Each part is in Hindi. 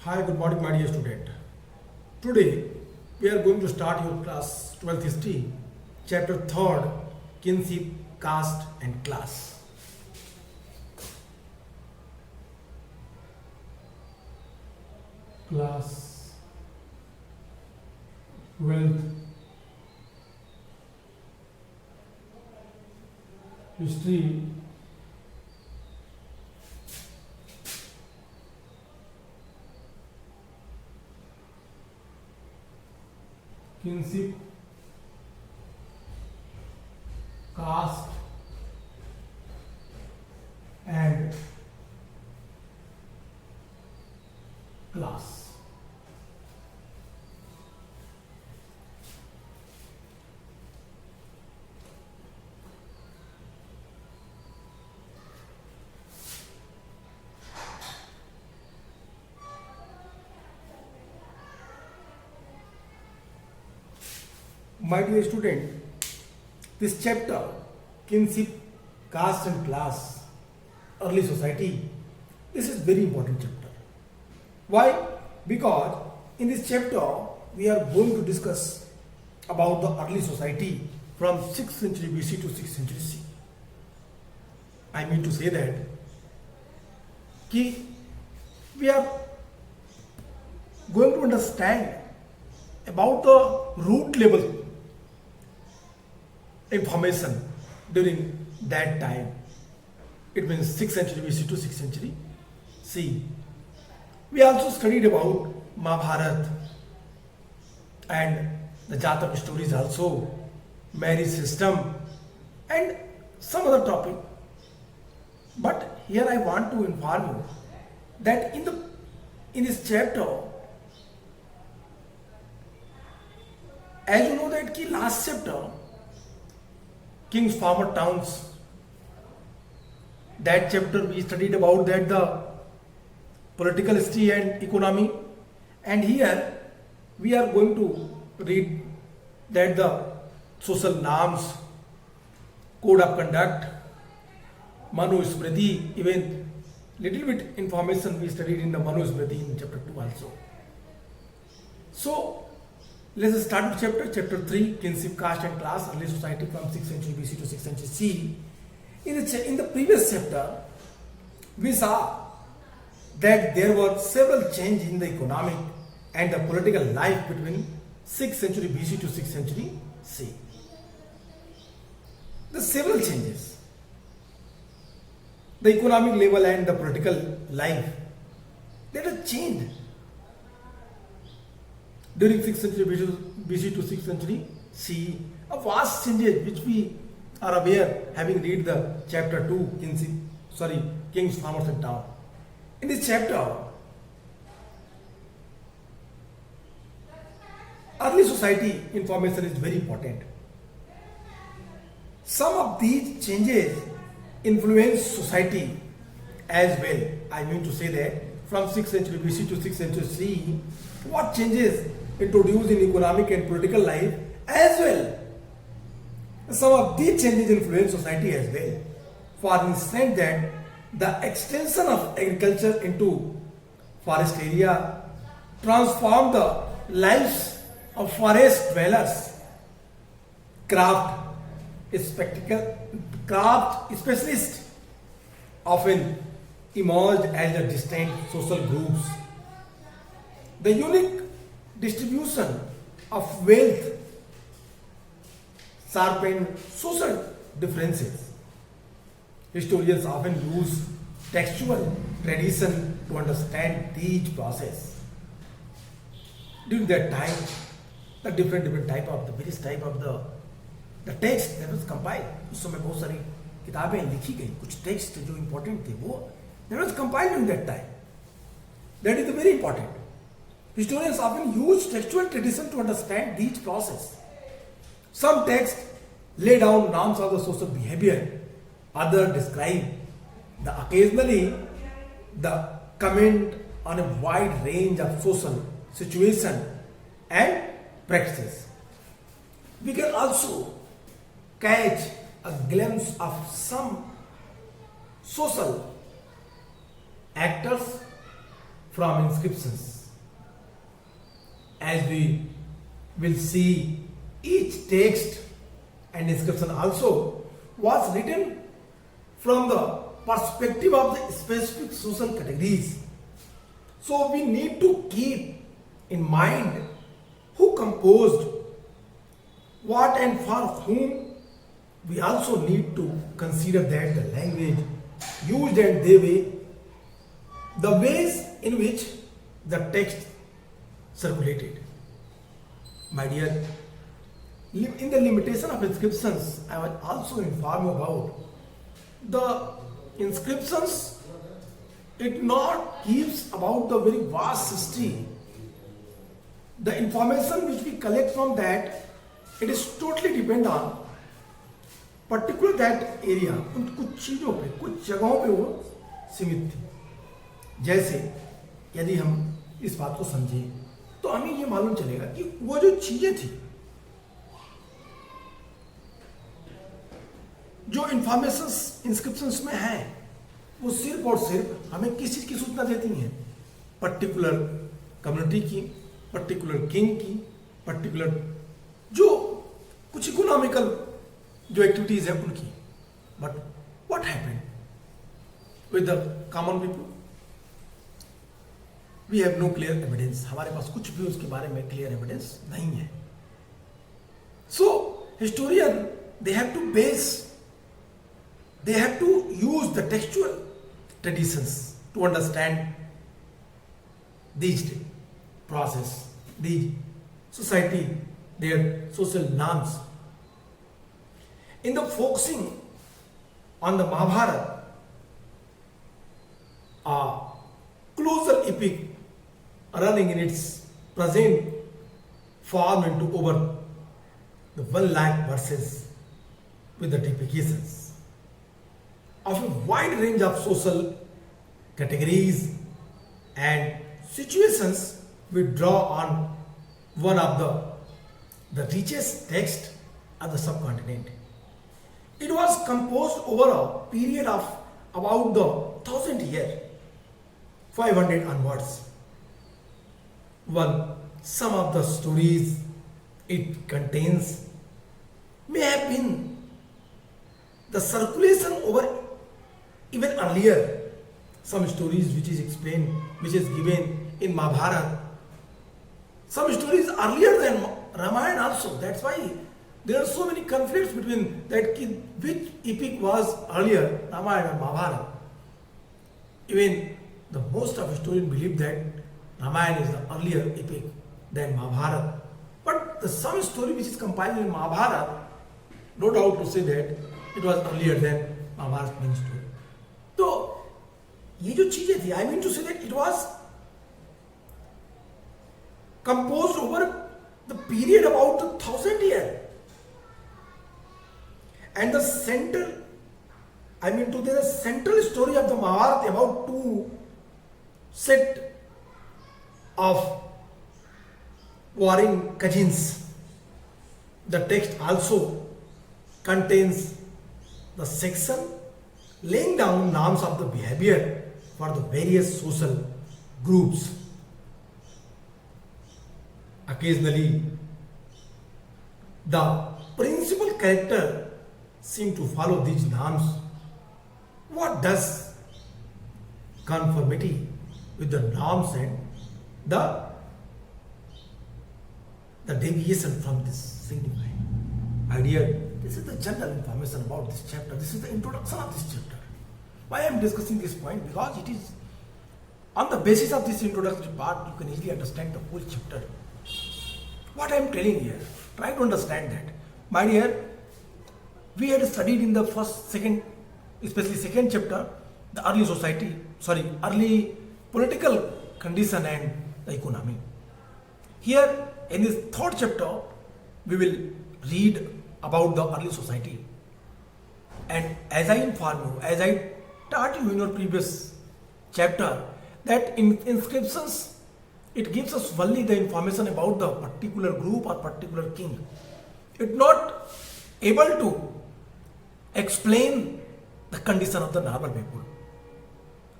Hi, good morning, my dear student. Today we are going to start your class 12th history, chapter 3rd, kinship, caste and class. Class, wealth, history, kinship, caste and class. My dear student, this chapter, kinship, caste and class, early society, this is very important chapter. Why? Because in this chapter we are going to discuss about the early society from 6th century BC to 6th century C. I mean to say that कि we are going to understand about the root level information during that time. It means 6th century BC to 6th century C. We also studied about Mahabharata and the Jatak stories also, marriage system and some other topic. But here I want to inform you that in this chapter, as you know that ki last chapter, king's farmer towns, that chapter we studied about that the political history and economy, and here we are going to read that the social norms, code of conduct, Manu Smriti, even little bit information we studied in the Manu Smriti in chapter 2 also. So let's start with chapter 3, kinship, caste and class, early society from 6th century BC to 6th century C. In the previous chapter, we saw that there were several changes in the economic and the political life between 6th century BC to 6th century C. The several changes, the economic level and the political life, that have changed during 6th century BC to 6th century C. A vast changes which we are aware having read the chapter 2, kings, farmers and town. In this chapter, early society information is very important. Some of these changes influence society as well. I mean to say that from 6th century BC to 6th century C, what changes introduced in economic and political life as well. Some of these changes influence society as well. For instance, that the extension of agriculture into forest area transformed the lives of forest dwellers. Craft specialists often emerged as the distinct social groups. The unique distribution of wealth sharpened social differences. Historians often use textual tradition to understand these process. During that time, the different type of the various type of the text that was compiled. उस समय बहुत सारी किताबें लिखी गई, कुछ टेक्स्ट जो important थे वो that was compiled during that time. That is very important. Historians often use textual tradition to understand these process. Some texts lay down norms of the social behavior, others describe occasionally the comment on a wide range of social situation and practices. We can also catch a glimpse of some social actors from inscriptions. As we will see, each text and inscription also was written from the perspective of the specific social categories. So we need to keep in mind who composed what and for whom. We also need to consider that the language used and the ways in which the text circulated. My dear, in the limitation of inscriptions, I will also inform you about the inscriptions. It not gives about the very vast history. The information which we collect from that, it is totally depend on particular that area, उन कुछ चीज़ों पे, कुछ जगहों पे वो सीमित थी. जैसे यदि हम इस बात को समझें तो हमें ये मालूम चलेगा कि वो जो चीज़ें थी, जो इंफॉर्मेशन इंस्क्रिप्शंस में है, वो सिर्फ और सिर्फ हमें किस चीज़ की सूचना देती हैं? पर्टिकुलर कम्युनिटी की, पर्टिकुलर किंग की, पर्टिकुलर जो कुछ इकोनॉमिकल जो एक्टिविटीज है उनकी. But what happened with the common people? We have no clear evidence. हमारे पास कुछ भी उसके बारे में क्लियर एविडेंस नहीं है. So historian they have to use the textual traditions to understand these process, these society, their social norms. In the focusing on the Mahabharata, a closer epic running in its present form into over the 1 lakh verses with the typifications of a wide range of social categories and situations, we draw on one of the richest texts of the subcontinent. It was composed over a period of about the 1000 years, 500 onwards. Some of the stories it contains may have been the circulation over even earlier. Some stories which is explained, which is given in Mahabharata. Some stories earlier than Ramayana also. That's why there are so many conflicts between that which epic was earlier, Ramayana and Mahabharata. Even the most of historians believe that Ramayana is the earlier epic than Mahabharata. But the some story which is compiled in Mahabharata, no doubt to say that it was earlier than Mahabharata's main story. So, ये जो चीजें थी, I mean to say that it was composed over the period about 1000 years. And the central story of the Mahabharata about two set of warring cousins. The text also contains the section laying down norms of the behavior for the various social groups. Occasionally, the principal character seem to follow these norms. What does conformity with the norms and the deviation from this signify? My dear, this is the general information about this chapter. This is the introduction of this chapter. Why I am discussing this point? Because it is on the basis of this introductory part, you can easily understand the whole chapter. What I am telling here, try to understand that. My dear, we had studied in the especially second chapter, the early political condition and the economy. Here, in this third chapter, we will read about the early society. And as I inform you, as I taught you in your previous chapter, that in inscriptions, it gives us only the information about the particular group or particular king. It's not able to explain the condition of the normal people.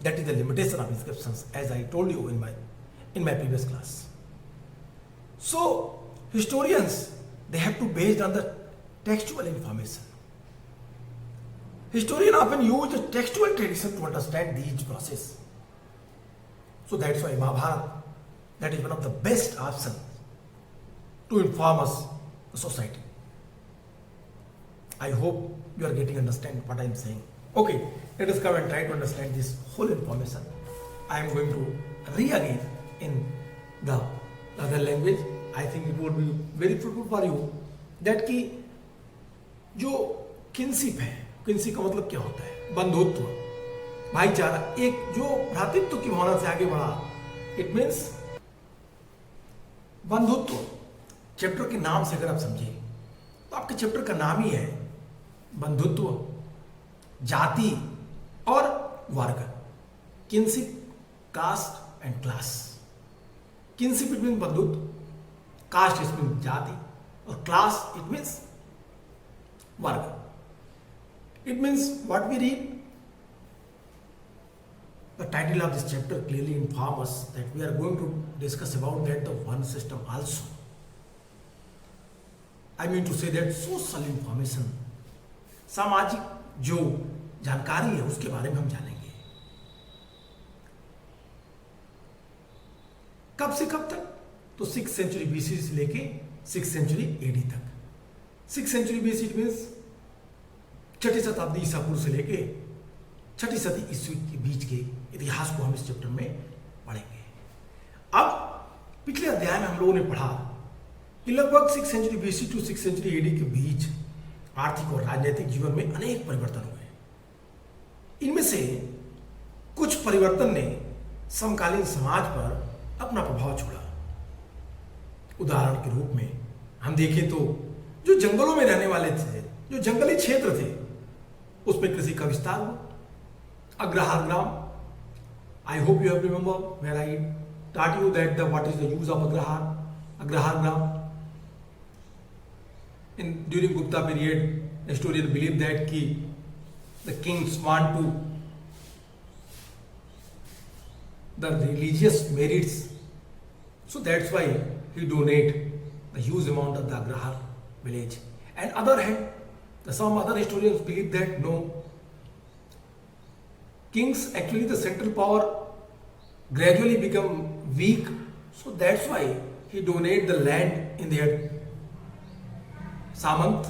That is the limitation of inscriptions, as I told you in my previous class. So historians, they have to based on the textual information. Historians often use the textual tradition to understand these process. So that's why Mahabharata, that is one of the best options to inform us, the society. I hope you are getting understand what I am saying. Okay, let us come and try to understand this whole information. I am going to read again in the other language. I think it would be very fruitful for you. That कि जो किनशिप है, किनशिप का मतलब क्या होता है? बंधुत्व, भाईचारा, एक जो भ्रातृत्व की भावना से आगे बढ़ा. इट मीन्स बंधुत्व. चैप्टर के नाम से अगर आप समझे तो आपके चैप्टर का नाम ही है बंधुत्व, जाति और वर्ग. Kinship, caste and class. Kinship it mean बंधुत्व, कास्ट इट मीन जाति, और क्लास इट मीन्स वर्ग. It means what we read. The title of this chapter clearly informs us that we are going to discuss about that the one system also. I mean to say that social information, सामाजिक जो जानकारी है उसके बारे में हम जानेंगे. कब से कब तक? तो 6th century BC से लेके 6th century AD तक. 6th century BC it means 6ठी शताब्दी ईसा पूर्व से लेके 6ठी सदी ईस्वी के बीच के इतिहास को हम इस चैप्टर में पढ़ेंगे. अब पिछले अध्याय में हम लोगों ने पढ़ा कि लगभग 6th century BC to 6th century AD के बीच आर्थिक और राजनीतिक जीवन में अनेक परिवर्तन हुए. इनमें से कुछ परिवर्तन ने समकालीन समाज पर अपना प्रभाव छोड़ा. उदाहरण के रूप में हम देखें तो जो जंगलों में रहने वाले थे, जो जंगली क्षेत्र थे, उसमें कृषि का विस्तार हुआ. अग्रहार ग्राम. I hope you have remember where I taught you that what is the use of agrahara gram. During Gupta period, historians believe that the kings want to the religious merits, so that's why he donate the huge amount of the Agrahar village. And other hand, some other historians believe that no, kings actually the central power gradually become weak, so that's why he donate the land in their Samant,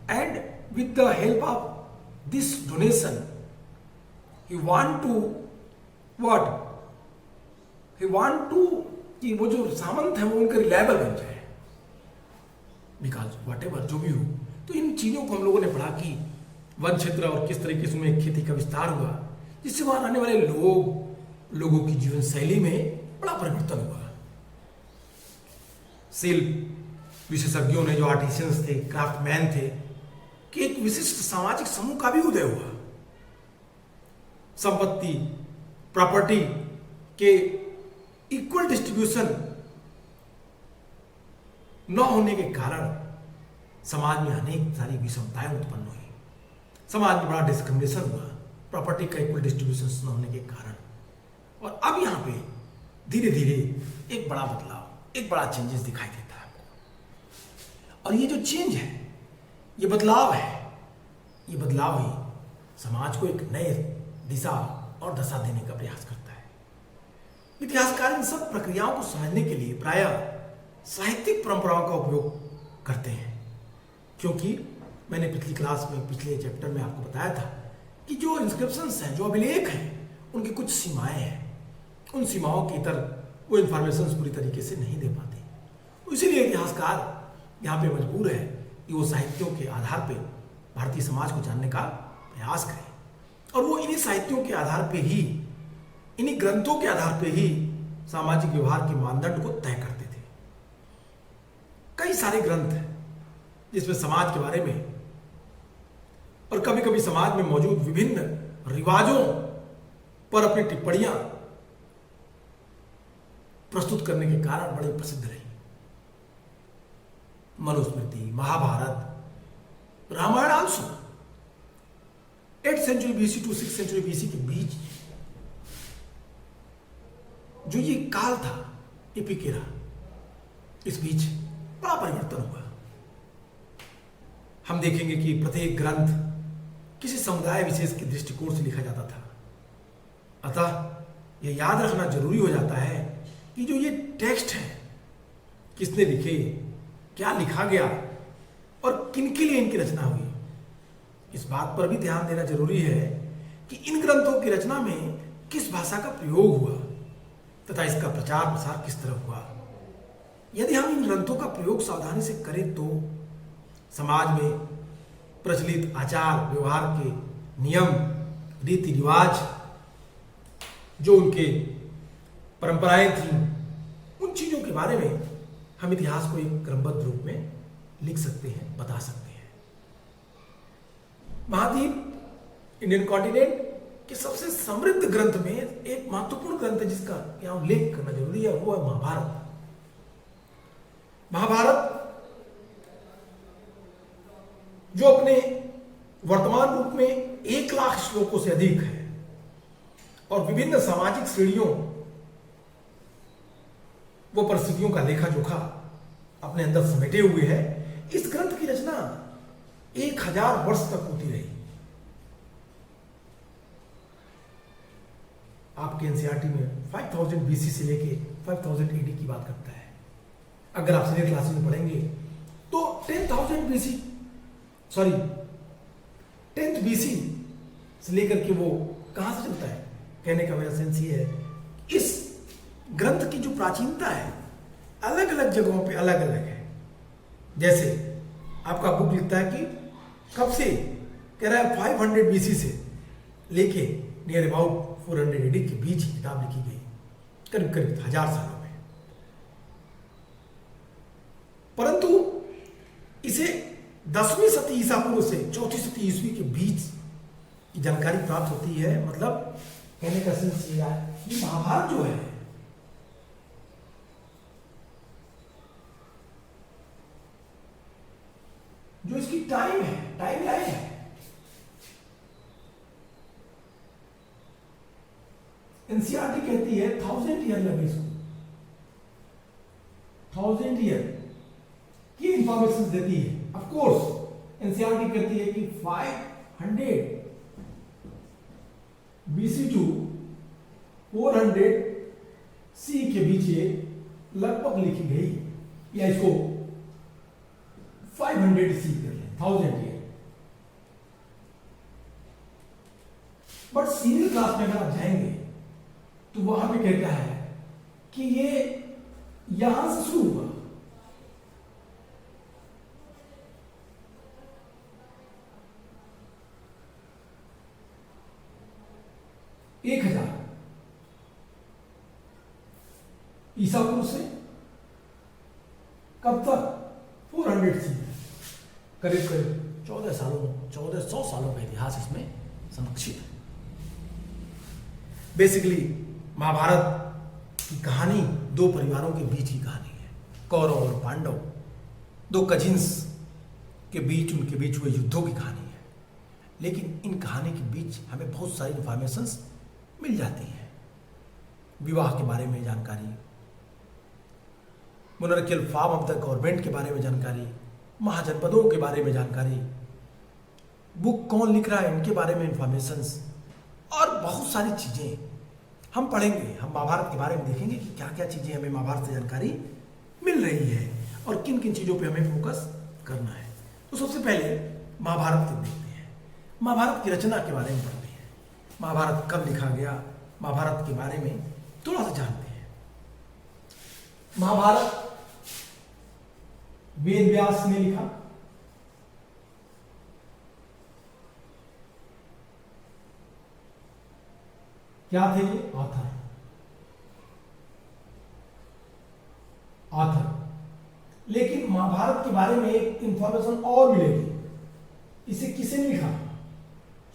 and with the help of this donation he want to कि वो जो सामंत है वो उनका रिलायबल बन जाए, बिकॉज वट एवर जो भी हो. तो इन चीज़ों को हम लोगों ने पढ़ा कि वन क्षेत्र और किस तरीके से उनमें खेती का विस्तार हुआ, जिससे वहाँ रहने वाले लोगों की जीवन शैली में बड़ा परिवर्तन हुआ. शिल्प विशेषज्ञों ने, जो आर्टिशियंस थे, क्राफ्टमैन थे, कि एक विशिष्ट सामाजिक समूह का भी उदय हुआ. संपत्ति, प्रॉपर्टी के इक्वल डिस्ट्रीब्यूशन न होने के कारण समाज में अनेक सारी विषमताएं उत्पन्न हुई. समाज में बड़ा डिस्क्रिमिनेशन हुआ प्रॉपर्टी का इक्वल डिस्ट्रीब्यूशन न होने के कारण. और अब यहां पे धीरे धीरे एक बड़ा बदलाव, एक बड़ा चेंजेस दिखाई देता है आपको. और ये जो चेंज है, ये बदलाव है, ये बदलाव ही समाज को एक नए दिशा और दशा देने का प्रयास करता है. इतिहासकार इन सब प्रक्रियाओं को समझने के लिए प्रायः साहित्यिक परंपराओं का उपयोग करते हैं, क्योंकि मैंने पिछली क्लास में, पिछले चैप्टर में आपको बताया था कि जो इंस्क्रिप्शंस हैं, जो अभिलेख हैं, उनकी कुछ सीमाएं हैं. उन सीमाओं के इतर वो इंफॉर्मेशन पूरी तरीके से नहीं दे पाते. इसीलिए इतिहासकार यहाँ पे मजबूर है कि वो साहित्यों के आधार पे भारतीय समाज को जानने का प्रयास करें. और वो इन्हीं साहित्यों के आधार पे ही, इन्हीं ग्रंथों के आधार पे ही सामाजिक व्यवहार के मानदंड को तय करते थे. कई सारे ग्रंथ हैं जिसमें समाज के बारे में और कभी कभी समाज में मौजूद विभिन्न रिवाजों पर अपनी टिप्पणियां प्रस्तुत करने के कारण बड़े प्रसिद्ध रही. Manusmriti, Mahabharata, Ramayana also. 8th century BC to 6th century BC के बीच जो ये काल था एपिक एरा, इस बीच बड़ा परिवर्तन हुआ। हम देखेंगे कि प्रत्येक ग्रंथ किसी समुदाय विशेष के दृष्टिकोण से लिखा जाता था। अतः यह याद रखना जरूरी हो जाता है कि जो ये टेक्स्ट है किसने लिखे, क्या लिखा गया और किनके लिए इनकी रचना हुई। इस बात पर भी ध्यान देना जरूरी है कि इन ग्रंथों की रचना में किस भाषा का प्रयोग हुआ तथा इसका प्रचार प्रसार किस तरह हुआ। यदि हम इन ग्रंथों का प्रयोग सावधानी से करें तो समाज में प्रचलित आचार व्यवहार के नियम, रीति रिवाज, जो उनके परंपराएं थीं, उन चीजों के बारे में हम इतिहास को एक क्रमबद्ध रूप में लिख सकते हैं, बता सकते हैं। महाद्वीप, इंडियन कॉन्टिनेंट के सबसे समृद्ध ग्रंथ में एक महत्वपूर्ण ग्रंथ है जिसका यहां उल्लेख करना जरूरी है, वो है महाभारत। महाभारत जो अपने वर्तमान रूप में 1 लाख श्लोकों से अधिक है और विभिन्न सामाजिक श्रेणियों वो परिस्थितियों का लेखा जोखा अपने अंदर समेटे हुए है। इस ग्रंथ की रचना 1000 वर्ष तक होती रही। आपके एनसीईआरटी में 5000 बीसी से लेके 5000 एडी की बात करता है। अगर आप सीनियर क्लासेस में पढ़ेंगे तो 10th बीसी से लेकर के वो कहां से चलता है। कहने का मेरा सेंस ये है, इस ग्रंथ की जो प्राचीनता है अलग अलग जगहों पे अलग अलग है। जैसे आपका बुक लिखता है कि कब से, कह रहा है 500 बीसी से लेके नियर अबाउट 400 एडी के बीच किताब लिखी गई, करीब करीब 1000 सालों में। परंतु इसे 10वीं सदी ईसा पूर्व से 4ठी सदी ईस्वी के बीच की जानकारी प्राप्त होती है। मतलब कहने का सेंस ये है कि महाभारत जो है जो इसकी टाइम लाइन है, एनसीईआरटी कहती है 1000 ईयर लगे इसको, 1000 ईयर की इंफॉर्मेशन देती है। ऑफ कोर्स एनसीईआरटी कहती है कि 500 बीसी टू 400 सी के बीच ये लगभग लिखी गई, या इसको 500 सी कर लें, 1000 ईयर। बट सीनियर क्लास में अगर आप जाएंगे तो वहां पे कहता है कि ये यहां से शुरू हुआ, एक 1000 ईसा पूर्व से कब तक 400 सी, करीब करीब 1400 सालों का इतिहास इसमें संरक्षित है। बेसिकली महाभारत की कहानी 2 परिवारों के बीच की कहानी है, कौरव और पांडव, 2 कजिन्स के बीच, उनके बीच हुए युद्धों की कहानी है। लेकिन इन कहानी के बीच हमें बहुत सारी इंफॉर्मेशंस मिल जाती हैं। विवाह के बारे में जानकारी, मोनर्कियल फॉर्म ऑफ द गवर्नमेंट के बारे में जानकारी, महाजनपदों के बारे में जानकारी, बुक कौन लिख रहा है इनके बारे में इंफॉर्मेशंस, और बहुत सारी चीजें हम पढ़ेंगे। हम महाभारत के बारे में देखेंगे कि क्या क्या चीजें हमें महाभारत से जानकारी मिल रही है और किन किन चीजों पे हमें फोकस करना है। तो सबसे पहले महाभारत को देखते हैं, महाभारत की रचना के बारे में पढ़ते हैं, महाभारत कब लिखा गया, महाभारत के बारे में थोड़ा सा जानते हैं। महाभारत वेद व्यास ने लिखा। क्या थे ये? आथर। लेकिन महाभारत के बारे में एक इंफॉर्मेशन और मिलेगी। इसे किसने लिखा?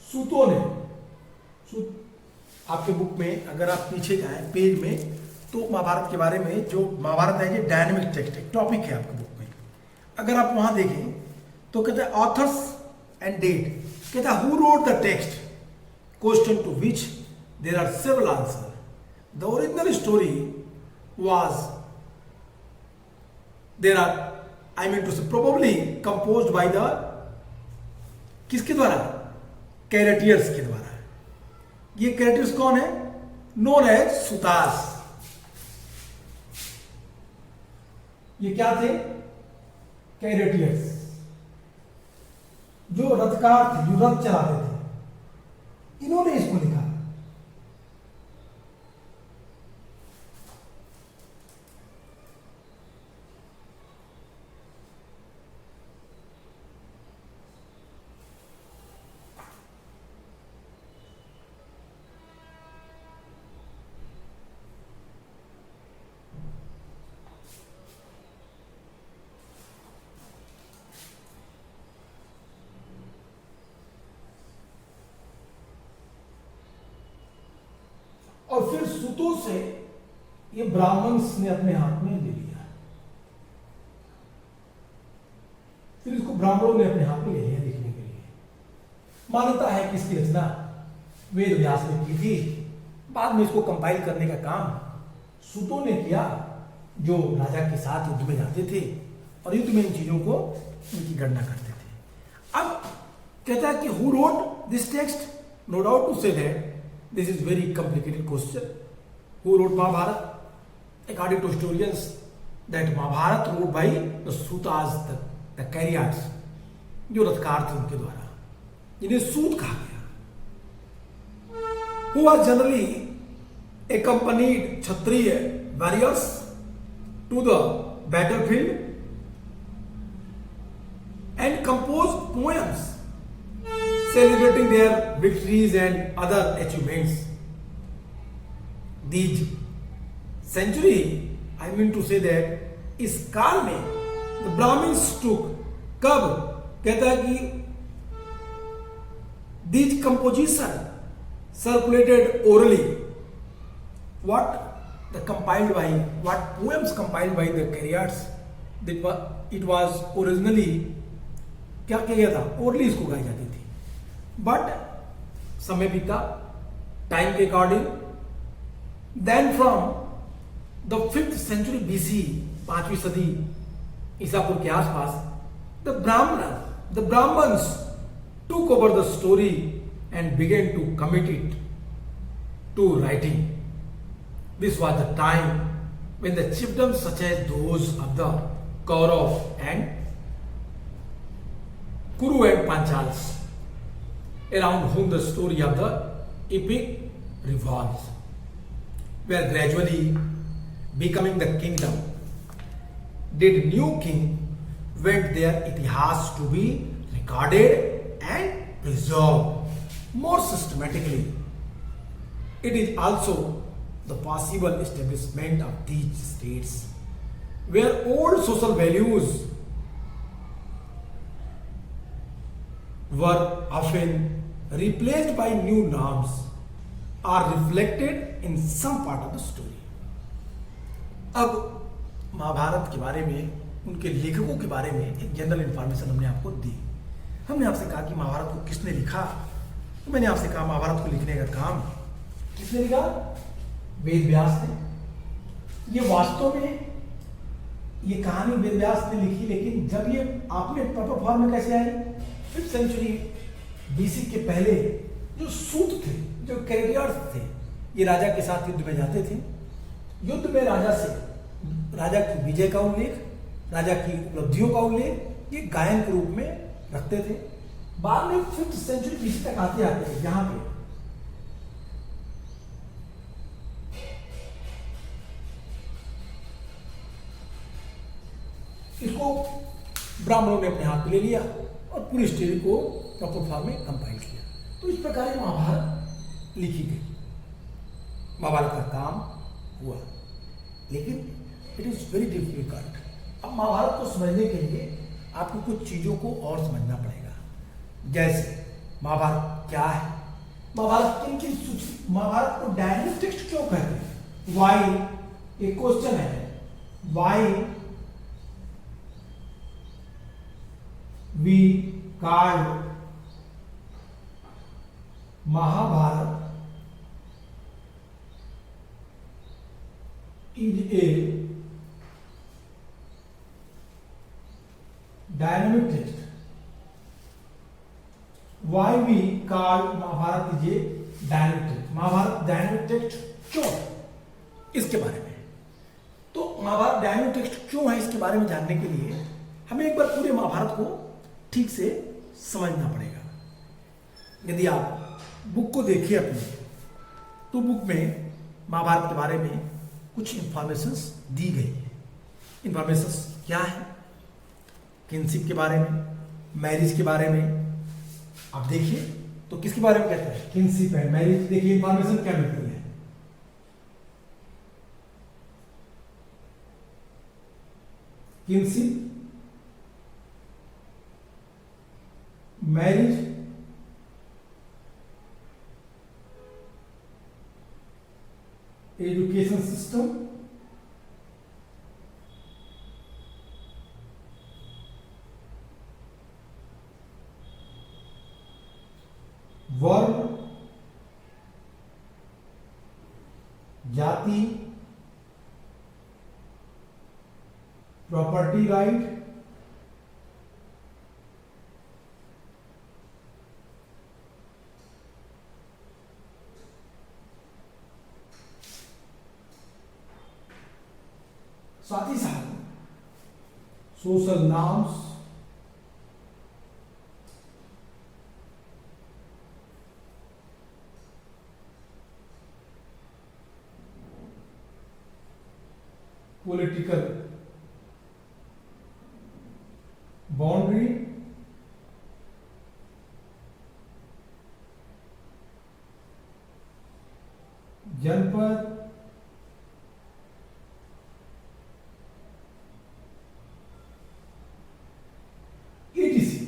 सूतों ने। आपके बुक में अगर आप पीछे जाएं पेज में तो महाभारत के बारे में, जो महाभारत है ये डायनेमिक टेक्स्ट है, टॉपिक है आपके बुक में। अगर आप वहां देखें तो कहते हैं ऑथर्स एंड डेट, कहता है who wrote the text, question to which there are several answers. The original story was, there are, I mean to say, probably composed by the, किसके द्वारा? कैरेटियर्स के द्वारा. ये कैरेटियर्स कौन है? Known as sutas. ये क्या थे? कैरेटियर्स, जो रथकार थे, जो रथ चलाते थे, इन्होंने इसको लिखा. और फिर सूतों से ये ब्राह्मण्स ने अपने हाथ में ले लिया. फिर इसको ब्राह्मणों ने अपने हाथ में ले लिया लिखने के लिए. मान्यता है कि इसकी रचना वेद व्यास ने की थी. बाद में इसको कंपाइल करने का काम सूतों ने किया, जो राजा के साथ युद्ध में जाते थे और युद्ध में इन चीजों को, उनकी गणना करते थे. अब कहता है कि who wrote this text? No doubt to say that this is very complicated question. Who wrote Mahabharata? According to historians, that Mahabharata wrote by the Sutas, the Cariats, जो रथकार थे उनके द्वारा, जिन्हें सूत कहा गया. Who was generally accompanied Kshatriya warriors to the battlefield and composed poems celebrating their victories and other achievements. These century, I mean to say that इस काल में the Brahmins took, कब? कहता है कि these composition circulated orally. What the compiled by, what poems compiled by the Cariats, it was originally क्या किया गया था? ओरली इसको गाई जाती थी. बट समय बीता, टाइम के according, then from the 5th century BC, 5वीं सदी ईसापुर के आसपास, the Brahmans took over the story and began to commit it to writing. This was the time when the chiefdoms such as those of the Kaurav and Kuru and Panchals, around whom the story of the epic revolves, were gradually becoming the kingdom. Did new king want their itihas to be recorded and preserved more systematically. It is also the possible establishment of these states where old social values were often replaced by new norms are reflected in some part of the story. अब महाभारत के बारे में, उनके लेखकों के बारे में एक जनरल इंफॉर्मेशन हमने आपको दी. हमने आपसे कहा कि महाभारत को किसने लिखा, तो मैंने आपसे कहा महाभारत को लिखने का काम किसने लिखा? वेद व्यास ने. ये वास्तव में ये कहानी वेद व्यास ने लिखी, लेकिन जब ये आपने प्रॉपर फॉर्म में कैसे आई? 5th century BC के पहले जो सूत थे, जो कैरियर्स थे, ये राजा के साथ युद्ध में जाते थे. युद्ध में राजा की विजय का उल्लेख, राजा की उपलब्धियों का उल्लेख ये गायन के रूप में रखते थे. बाद में 5th century BC तक आते आते जहां पे इसको ब्राह्मणों ने अपने हाथ में ले लिया और पूरी स्टोरी को प्रॉपर फॉर्म में कंपाइल किया. तो इस प्रकार महाभारत लिखी गई. महाभारत का काम हुआ, लेकिन इट इज वेरी डिफिकल्ट. अब महाभारत को समझने के लिए आपको कुछ चीजों को और समझना पड़ेगा. जैसे महाभारत क्या है, महाभारत महाभारत को डायनेमिक टेक्स्ट क्यों कहते हैं? वाई, एक क्वेश्चन है, why we called Mahabharata is a dynamic text. Why we call Mahabharata is a dynamic text? Mahabharata dynamic text क्यों? इसके बारे में, तो महाभारत डायनेमिक टेक्स्ट क्यों है इसके बारे में जानने के लिए हमें एक बार पूरे महाभारत को ठीक से समझना पड़ेगा। यदि आप बुक को देखिए अपनी, तो बुक में महाभारत के बारे में कुछ इंफॉर्मेशंस दी गई है। इंफॉर्मेशंस क्या है? किनशिप के बारे में, मैरिज के बारे में। आप देखिए तो किसके बारे में कहते हैं? किनशिप है, मैरिज। देखिए इंफॉर्मेशन क्या मिलती है। किनशिप, मैरिज, एजुकेशन सिस्टम, वर्ण, जाति, प्रॉपर्टी राइट, साथ ही साथ सोशल नॉर्म्स, पॉलिटिकल बाउंड्री, जनपद, etc.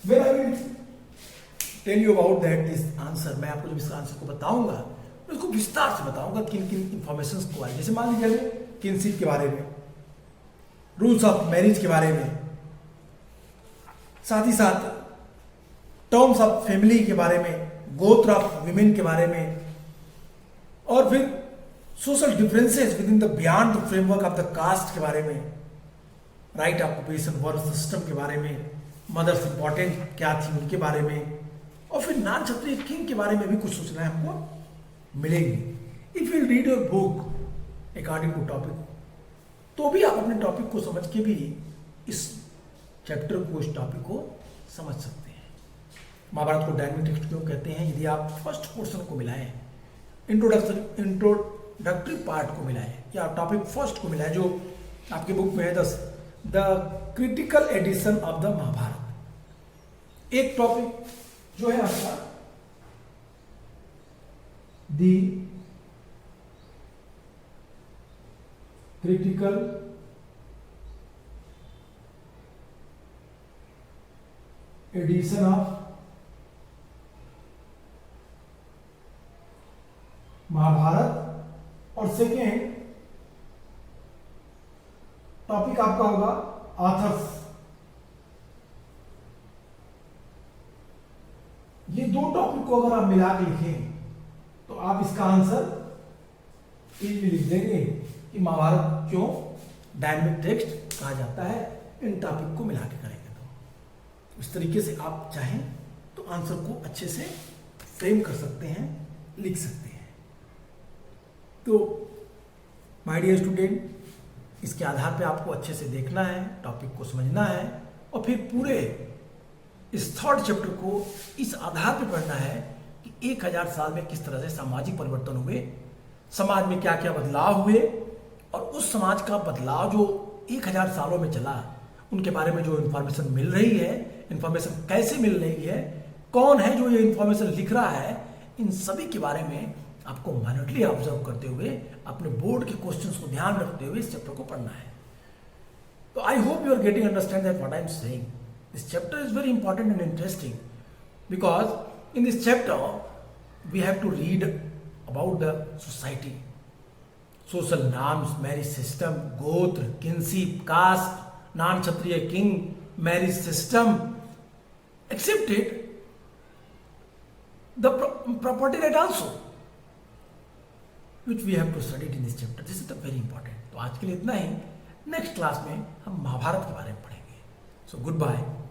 When I will tell you about that this answer, मैं आपको जब इस आंसर को बताऊंगा मैं उसको विस्तार से बताऊंगा किन किन इंफॉर्मेशन को है। जैसे मान लीजिए किनशिप के बारे में, रूल्स ऑफ मैरिज के बारे में, साथ ही साथ टर्म्स ऑफ फैमिली के बारे में, गोत्र ऑफ विमेन के बारे में, और फिर social differences within the beyond the framework of the caste के बारे में, राइट ऑक्यूपेशन वर्क सिस्टम के बारे में, मदर्स इंपॉर्टेंट क्या थी उनके बारे में, और फिर नॉन क्षत्रिय किंग के बारे में भी कुछ सूचनाएं हमको मिलेंगी। If you read your book according to topic, तो भी आप अपने टॉपिक को समझ के भी इस चैप्टर को, इस टॉपिक को समझ सकते हैं। महाभारत को डायनेमिक टेक्स्ट क्यों कहते हैं? यदि आप फर्स्ट पोर्शन को मिलाएं, इंट्रोडक्टरी पार्ट को मिलाएं, या टॉपिक फर्स्ट को मिलाएं जो आपके बुक में है, the critical edition of the Mahabharata. एक टॉपिक जो है आपका the critical edition of Mahabharata, और सेकेंड टॉपिक आपका होगा ऑथर्स। ये दो टॉपिक को अगर आप मिला के लिखें तो आप इसका आंसर इजीली लिख देंगे कि महाभारत क्यों डायनेमिक टेक्स्ट कहा जाता है। इन टॉपिक को मिला के करेंगे तो इस तरीके से आप चाहें तो आंसर को अच्छे से फ्रेम कर सकते हैं, लिख सकते हैं। तो माय डियर स्टूडेंट, इसके आधार पे आपको अच्छे से देखना है, टॉपिक को समझना है, और फिर पूरे इस थर्ड चैप्टर को इस आधार पे पढ़ना है कि 1000 साल में किस तरह से सामाजिक परिवर्तन हुए, समाज में क्या क्या बदलाव हुए, और उस समाज का बदलाव जो 1000 सालों में चला उनके बारे में जो इन्फॉर्मेशन मिल रही है, इन्फॉर्मेशन कैसे मिल रही है, कौन है जो ये इन्फॉर्मेशन लिख रहा है, इन सभी के बारे में आपको माइन्यूटली ऑब्जर्व करते हुए, अपने बोर्ड के क्वेश्चंस को ध्यान रखते हुए इस चैप्टर को पढ़ना है। तो I hope you are getting understand that what I am saying. This chapter is very important and interesting because in this chapter we have to read about the society, social norms, marriage system, gotra, kinship, caste, non kshatriya king, marriage system, accepted the property right also, which we have to study in this chapter. This is the very important. तो आज के लिए इतना ही. नेक्स्ट क्लास में हम महाभारत के बारे में पढ़ेंगे. So goodbye.